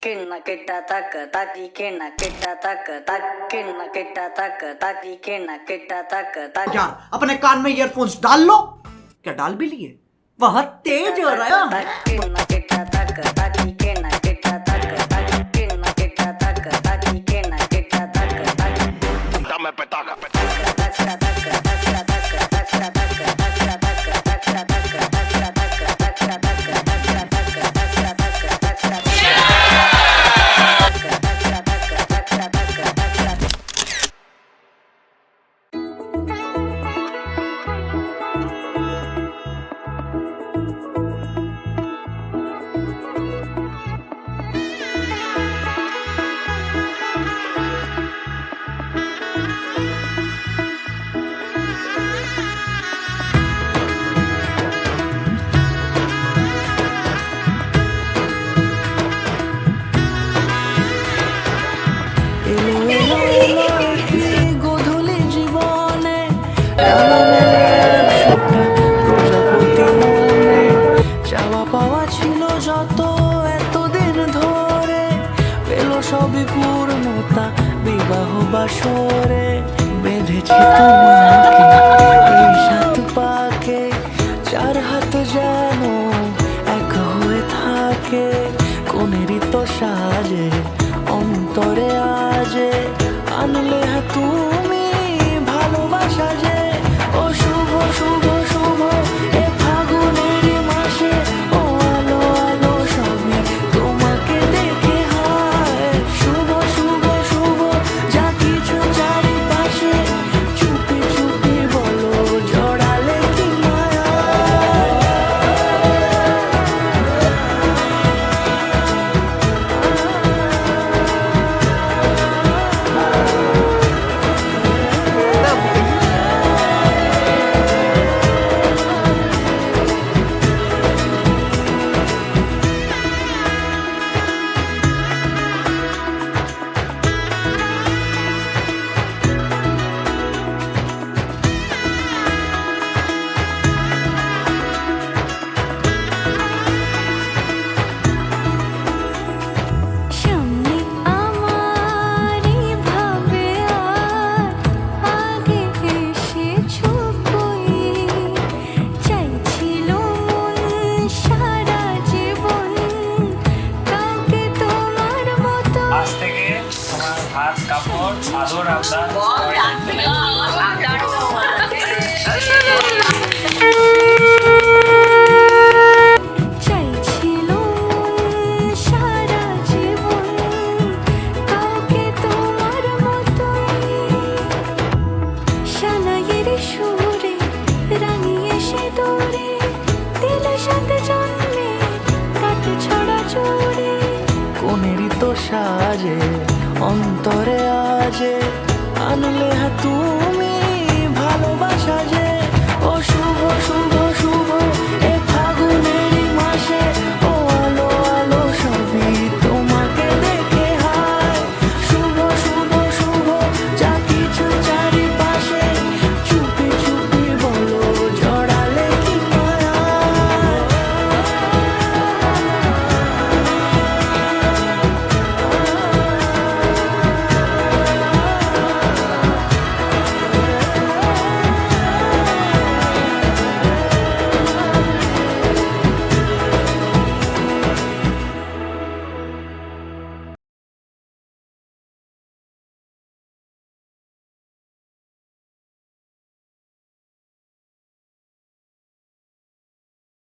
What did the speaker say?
किण्ण किट्टा तक ताकि किण्ण किट्टा तक तक किण्ण किट्टा तक ताकि किण्ण किट्टा तक तक यार अपने कान में ईयरफोन्स डाल लो। क्या डाल भी लिए? बहुत तेज हो रहा है। किण्ण किट्टा तक ताकि किण्ण किट्टा तक तक किण्ण किट्टा तक ताकि किण्ण किट्टा तक तक Dame petaca, গোধূলি জীবনে প্রজাপতি মনে চাওয়া পাওয়া ছিল যত এতদিন ধরে পেল সবই পূর্ণতা বিবাহ বাসরে বেঁধেছি তোমাকে এই সাত পাকে চার হাত যেন এক হয়ে থাকে কোনেরই তো সাজে অন্তরে আজে আনলে তুমি ভালোবাসা যে ও শুভ শুভ শুভ এ ফাগুনের মাসে ও আলো আলো সবই তোমাকে দেখে হয় শুভ শুভ শুভ যা কিছু চারিপাশে চুপি চুপি বলো জড়ালে কি মায়া সামনে আমারই ভাবে আর আগে এসেছো কই চাইছিল মন সারা জীবন কাউকে তোমার মতো আজ থেকে তোমার ভাত কাপড় আদর আবদার চাইছিল মন সারা জীবন কাউকে তোমার মতোই সানাইয়ের সুরে রাঙিয়ে সে দৌড়ে দিলের সাথে জন্মে কাট ছড়া চড়ে কোনেরই তো সাজে অন্তরে আজে আনলে তুমি ভালোবাসা যে ও শুভ শুভ শুভ এ